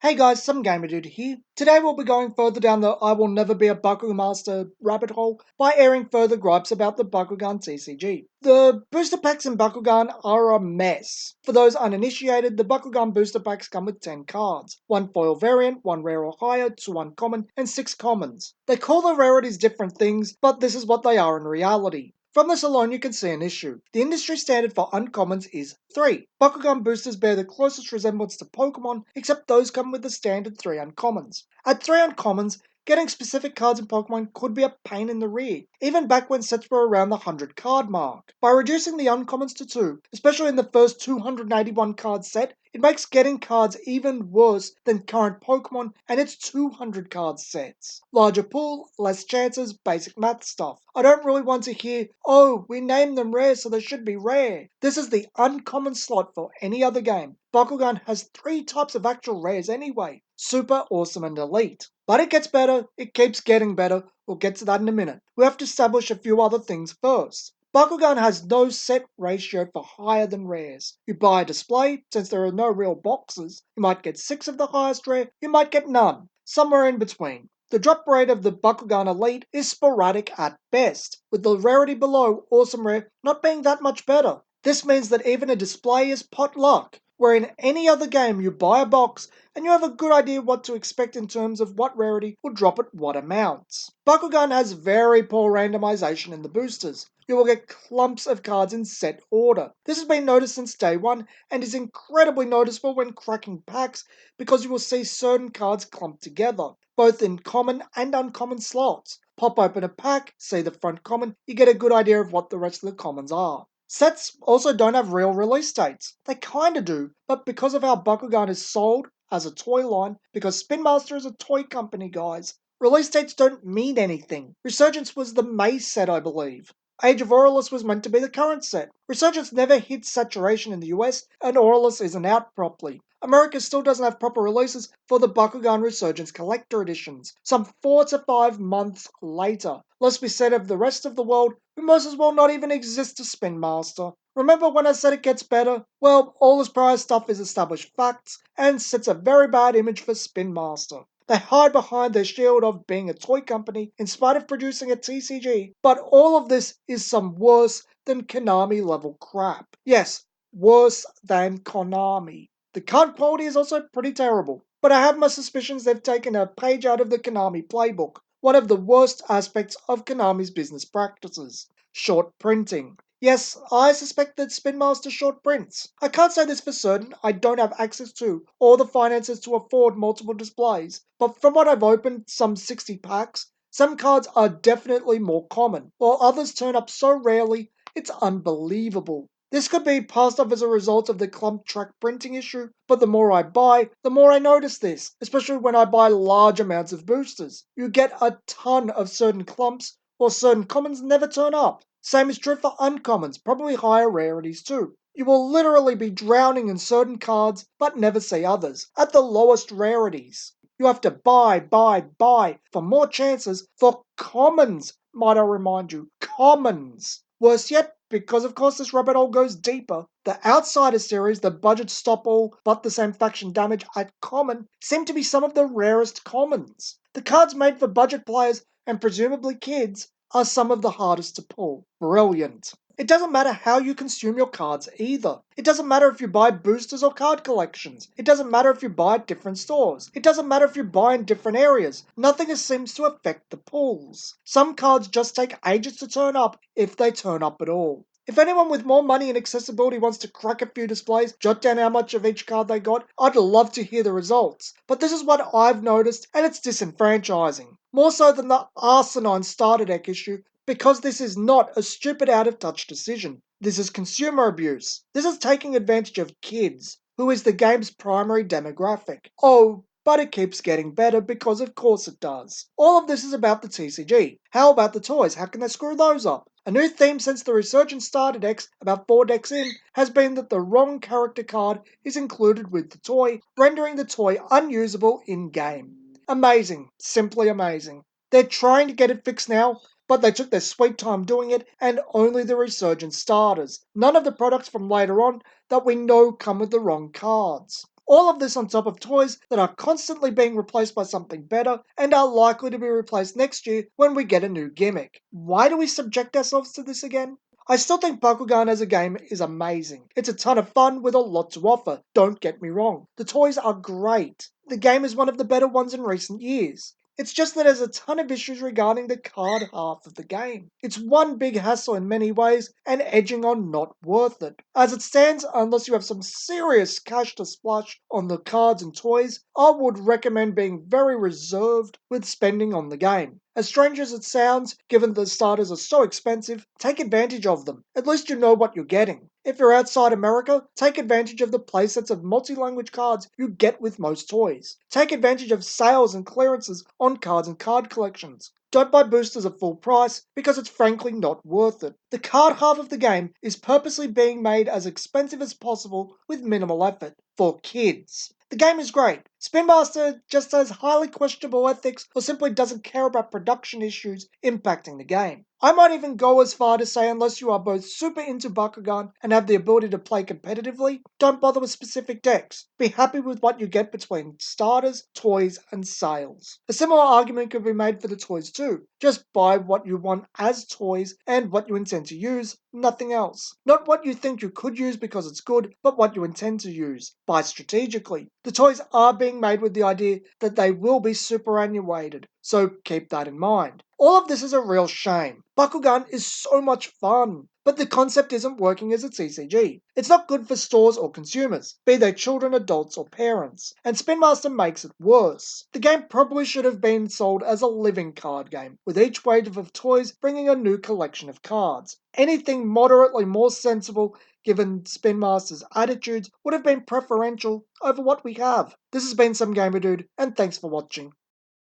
Hey guys, some gamer dude here. Today we'll be going further down the I will never be a Bakugan master rabbit hole by airing further gripes about the Bakugan TCG. The booster packs in Bakugan are a mess. For those uninitiated, the Bakugan booster packs come with 10 cards. 1 foil variant, 1 rare or higher, 2 uncommon, and 6 commons. They call the rarities different things, but this is what they are in reality. From this alone you can see an issue. The industry standard for uncommons is 3. Bakugan boosters bear the closest resemblance to Pokemon, except those come with the standard 3 uncommons. At 3 uncommons, getting specific cards in Pokemon could be a pain in the rear, even back when sets were around the 100 card mark. By reducing the uncommons to 2, especially in the first 281 card set, it makes getting cards even worse than current Pokemon and its 200 card sets. Larger pool, less chances, basic math stuff. I don't really want to hear, oh, we named them rare so they should be rare. This is the uncommon slot for any other game. Bakugan has 3 types of actual rares anyway. Super, awesome, and elite. But it gets better, it keeps getting better. We'll get to that in a minute. We have to establish a few other things first. Bakugan has no set ratio for higher than rares. You buy a display, since there are no real boxes, you might get 6 of the highest rare, you might get none, somewhere in between. The drop rate of the Bakugan Elite is sporadic at best, with the rarity below Awesome Rare not being that much better. This means that even a display is pot luck, where in any other game you buy a box and you have a good idea what to expect in terms of what rarity will drop at what amounts. Bakugan has very poor randomization in the boosters. You will get clumps of cards in set order. This has been noticed since day one and is incredibly noticeable when cracking packs because you will see certain cards clumped together, both in common and uncommon slots. Pop open a pack, see the front common, you get a good idea of what the rest of the commons are. Sets also don't have real release dates. They kinda do, but because of how Bakugan is sold as a toy line, because Spin Master is a toy company, guys, release dates don't mean anything. Resurgence was the May set, I believe. Age of Aurelus was meant to be the current set. Resurgence never hit saturation in the US, and Aurelus isn't out properly. America still doesn't have proper releases for the Bakugan Resurgence Collector Editions, some 4 to 5 months later. Less be said of the rest of the world, who most as well not even exist to Spin Master. Remember when I said it gets better? Well, all this prior stuff is established facts, and sets a very bad image for Spin Master. They hide behind their shield of being a toy company in spite of producing a TCG, but all of this is some worse than Konami level crap. Yes, worse than Konami. The card quality is also pretty terrible, but I have my suspicions they've taken a page out of the Konami playbook, one of the worst aspects of Konami's business practices. Short printing. Yes, I suspect that Spin Master short prints. I can't say this for certain, I don't have access to or the finances to afford multiple displays, but from what I've opened, some 60 packs, some cards are definitely more common, while others turn up so rarely, it's unbelievable. This could be passed off as a result of the clump track printing issue, but the more I buy, the more I notice this, especially when I buy large amounts of boosters. You get a ton of certain clumps, while certain commons never turn up. Same is true for uncommons, probably higher rarities too. You will literally be drowning in certain cards, but never see others, at the lowest rarities. You have to buy for more chances for commons, might I remind you. Commons. Worse yet, because of course this rabbit hole goes deeper, the Outsider series, the budget stop all but the same faction damage at common, seem to be some of the rarest commons. The cards made for budget players and presumably kids are some of the hardest to pull. Brilliant. It doesn't matter how you consume your cards either. It doesn't matter if you buy boosters or card collections. It doesn't matter if you buy at different stores. It doesn't matter if you buy in different areas. Nothing seems to affect the pulls. Some cards just take ages to turn up, if they turn up at all. If anyone with more money and accessibility wants to crack a few displays, jot down how much of each card they got, I'd love to hear the results. But this is what I've noticed, and it's disenfranchising. More so than the Arsenine starter deck issue, because this is not a stupid out-of-touch decision. This is consumer abuse. This is taking advantage of kids, who is the game's primary demographic. Oh, but it keeps getting better because of course it does. All of this is about the TCG. How about the toys? How can they screw those up? A new theme since the Resurgence starter decks, about 4 decks in, has been that the wrong character card is included with the toy, rendering the toy unusable in-game. Amazing. Simply amazing. They're trying to get it fixed now, but they took their sweet time doing it, and only the Resurgence starters. None of the products from later on that we know come with the wrong cards. All of this on top of toys that are constantly being replaced by something better and are likely to be replaced next year when we get a new gimmick. Why do we subject ourselves to this again? I still think Bakugan as a game is amazing. It's a ton of fun with a lot to offer, don't get me wrong. The toys are great. The game is one of the better ones in recent years. It's just that there's a ton of issues regarding the card half of the game. It's one big hassle in many ways and edging on not worth it. As it stands, unless you have some serious cash to splash on the cards and toys, I would recommend being very reserved with spending on the game. As strange as it sounds, given the starters are so expensive, take advantage of them. At least you know what you're getting. If you're outside America, take advantage of the playsets of multi-language cards you get with most toys. Take advantage of sales and clearances on cards and card collections. Don't buy boosters at full price because it's frankly not worth it. The card half of the game is purposely being made as expensive as possible with minimal effort for kids. The game is great. Spin Master just has highly questionable ethics or simply doesn't care about production issues impacting the game. I might even go as far to say unless you are both super into Bakugan and have the ability to play competitively, don't bother with specific decks. Be happy with what you get between starters, toys, and sales. A similar argument could be made for the toys too. Just buy what you want as toys and what you intend to use, nothing else. Not what you think you could use because it's good, but what you intend to use. Buy strategically. The toys are being made with the idea that they will be superannuated, so keep that in mind. All of this is a real shame. Bakugan is so much fun, but the concept isn't working as a TCG. It's not good for stores or consumers, be they children, adults, or parents, and Spin Master makes it worse. The game probably should have been sold as a living card game, with each wave of toys bringing a new collection of cards. Anything moderately more sensible given Spin Master's attitudes would have been preferential over what we have. This has been Some Gamer Dude, and thanks for watching.